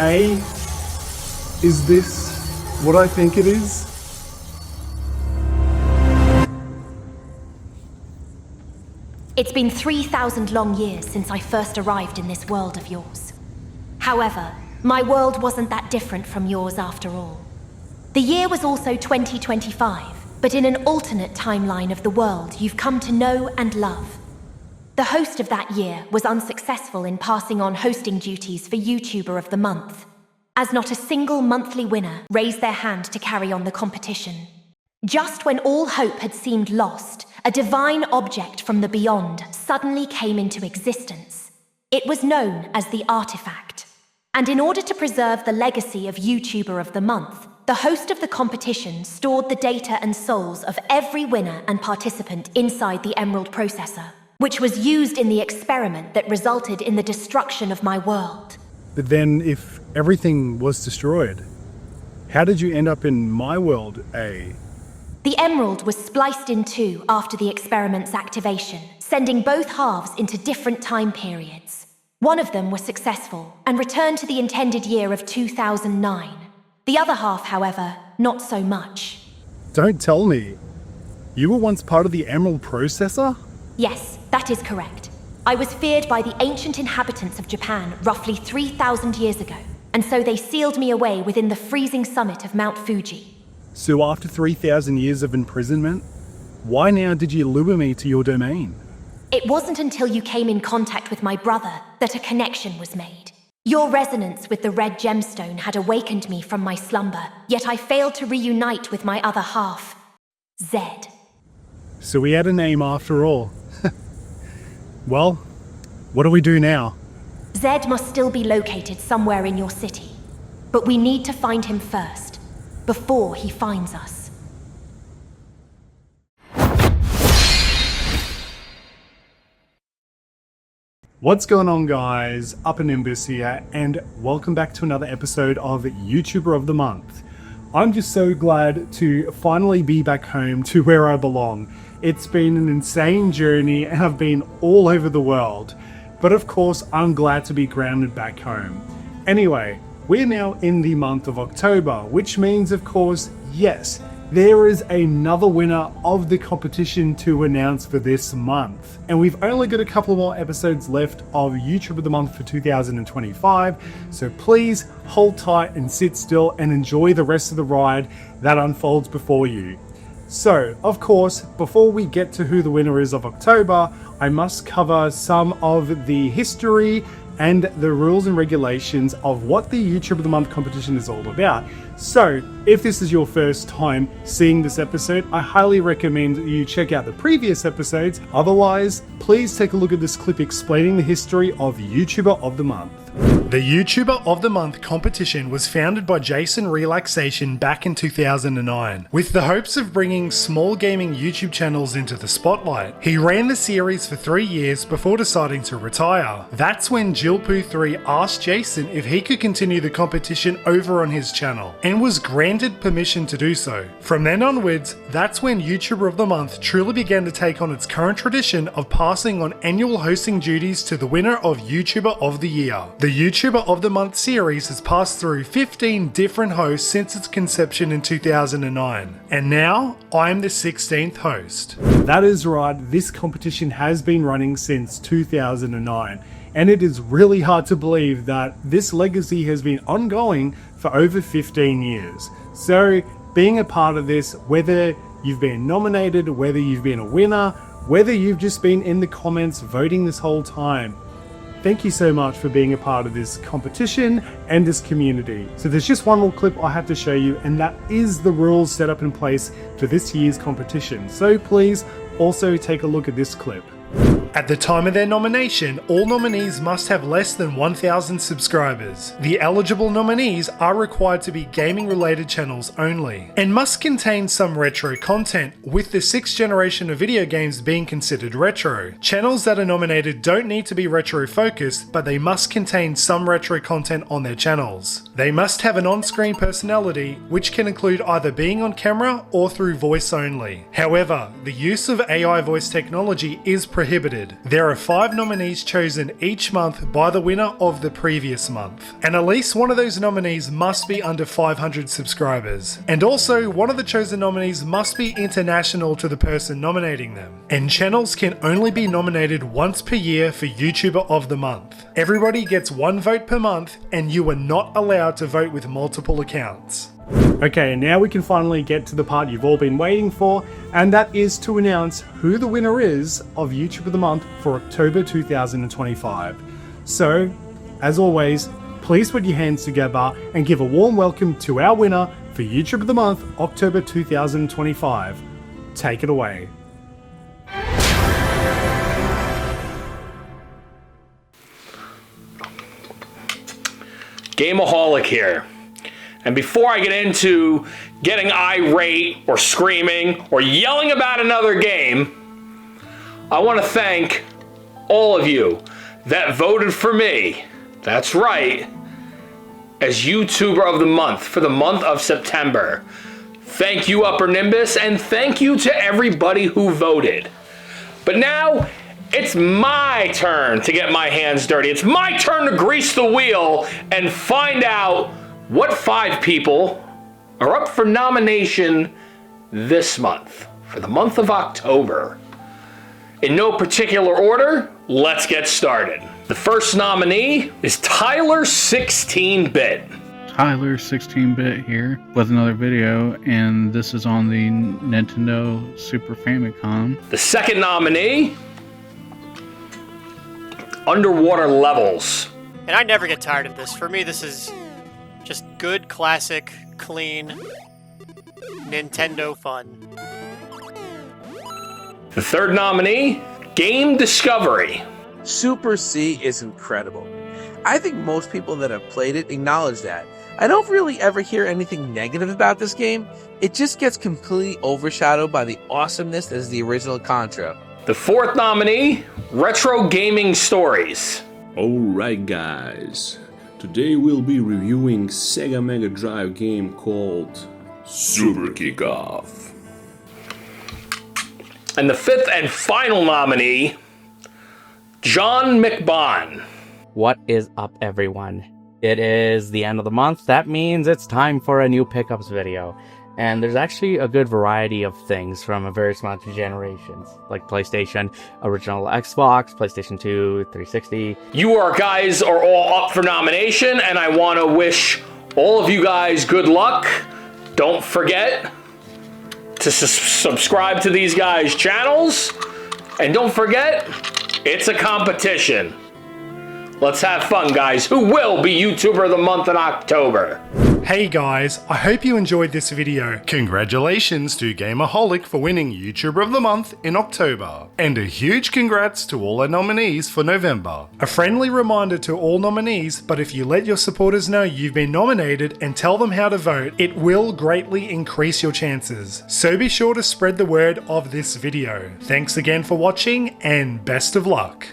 Hey, is this what I think it is? It's been 3,000 long years since I first arrived in this world of yours. However, my world wasn't that different from yours after all. The year was also 2025, but in an alternate timeline of the world you've come to know and love. The host of that year was unsuccessful in passing on hosting duties for YouTuber of the Month, as not a single monthly winner raised their hand to carry on the competition. Just when all hope had seemed lost, a divine object from the beyond suddenly came into existence. It was known as the Artifact. And in order to preserve the legacy of YouTuber of the Month, the host of the competition stored the data and souls of every winner and participant inside the Emerald Processor, which was used in the experiment that resulted in the destruction of my world. But then if everything was destroyed, how did you end up in my world, A? The emerald was spliced in two after the experiment's activation, sending both halves into different time periods. One of them was successful and returned to the intended year of 2009. The other half, however, not so much. Don't tell me. You were once part of the Emerald Processor? Yes, that is correct. I was feared by the ancient inhabitants of Japan roughly 3,000 years ago, and so they sealed me away within the freezing summit of Mount Fuji. So after 3,000 years of imprisonment, why now did you lure me to your domain? It wasn't until you came in contact with my brother that a connection was made. Your resonance with the red gemstone had awakened me from my slumber, yet I failed to reunite with my other half, Zed. So we had a name after all. Well, what do we do now? Zed must still be located somewhere in your city, but we need to find him first, before he finds us. What's going on, guys? Up and Nimbus here, and welcome back to another episode of YouTuber of the Month. I'm just so glad to finally be back home to where I belong. It's been an insane journey and I've been all over the world, but of course I'm glad to be grounded back home. Anyway, we're now in the month of October, which means, of course, yes, there is another winner of the competition to announce for this month. And we've only got a couple more episodes left of YouTube of the Month for 2025, so please hold tight and sit still and enjoy the rest of the ride that unfolds before you. So, of course, before we get to who the winner is of October, I must cover some of the history and the rules and regulations of what the YouTube of the Month competition is all about. So, if this is your first time seeing this episode, I highly recommend you check out the previous episodes. Otherwise, please take a look at this clip explaining the history of YouTuber of the Month. The YouTuber of the Month competition was founded by Jason Relaxation back in 2009, with the hopes of bringing small gaming YouTube channels into the spotlight. He ran the series for 3 years before deciding to retire. That's when Jillpoo3 asked Jason if he could continue the competition over on his channel, and was granted permission to do so. From then onwards, that's when YouTuber of the Month truly began to take on its current tradition of passing on annual hosting duties to the winner of YouTuber of the Year. The YouTuber of the Month series has passed through 15 different hosts since its conception in 2009, and now I'm the 16th host. That is right, this competition has been running since 2009, and it is really hard to believe that this legacy has been ongoing for over 15 years. So being a part of this, whether you've been nominated, whether you've been a winner, whether you've just been in the comments voting this whole time, thank you so much for being a part of this competition and this community. So there's just one more clip I have to show you, and that is the rules set up in place for this year's competition. So please also take a look at this clip. At the time of their nomination, all nominees must have less than 1,000 subscribers. The eligible nominees are required to be gaming-related channels only, and must contain some retro content, with the 6th generation of video games being considered retro. Channels that are nominated don't need to be retro-focused, but they must contain some retro content on their channels. They must have an on-screen personality, which can include either being on camera or through voice only. However, the use of AI voice technology is prohibited. voted. There are 5 nominees chosen each month by the winner of the previous month. And at least one of those nominees must be under 500 subscribers. And also, one of the chosen nominees must be international to the person nominating them. And channels can only be nominated once per year for YouTuber of the Month. Everybody gets 1 vote per month, and you are not allowed to vote with multiple accounts. Okay, now we can finally get to the part you've all been waiting for, and that is to announce who the winner is of YouTube of the Month for October 2025. So, as always, please put your hands together and give a warm welcome to our winner for YouTube of the Month, October 2025. Take it away. Gameaholic here. And before I get into getting irate or screaming or yelling about another game, I want to thank all of you that voted for me. That's right, as YouTuber of the Month for the month of September. Thank you, Upper Nimbus, and thank you to everybody who voted. But now, it's my turn to get my hands dirty. It's my turn to grease the wheel and find out what 5 people are up for nomination this month, for the month of October. In no particular order, let's get started. The first nominee is Tyler 16-Bit. Tyler 16-Bit here with another video, and this is on the Nintendo Super Famicom. The second nominee, Underwater Levels. And I never get tired of this. For me, this is just good, classic, clean Nintendo fun. The third nominee, Game Discovery. Super C is incredible. I think most people that have played it acknowledge that. I don't really ever hear anything negative about this game. It just gets completely overshadowed by the awesomeness that is the original Contra. The fourth nominee, Retro Gaming Stories. Alright guys, today we'll be reviewing Sega Mega Drive game called Super Kickoff. And the fifth and final nominee, John McBon. What is up, everyone? It is the end of the month. That means it's time for a new pickups video. And there's actually a good variety of things from a various amount of generations, like PlayStation, original Xbox, PlayStation 2, 360. You guys are all up for nomination, and I want to wish all of you guys good luck. Don't forget to subscribe to these guys' channels. And don't forget, it's a competition. Let's have fun, guys. Who will be YouTuber of the Month in October? Hey guys, I hope you enjoyed this video. Congratulations to Gameaholic for winning YouTuber of the Month in October. And a huge congrats to all our nominees for November. A friendly reminder to all nominees, but if you let your supporters know you've been nominated and tell them how to vote, it will greatly increase your chances. So be sure to spread the word of this video. Thanks again for watching and best of luck.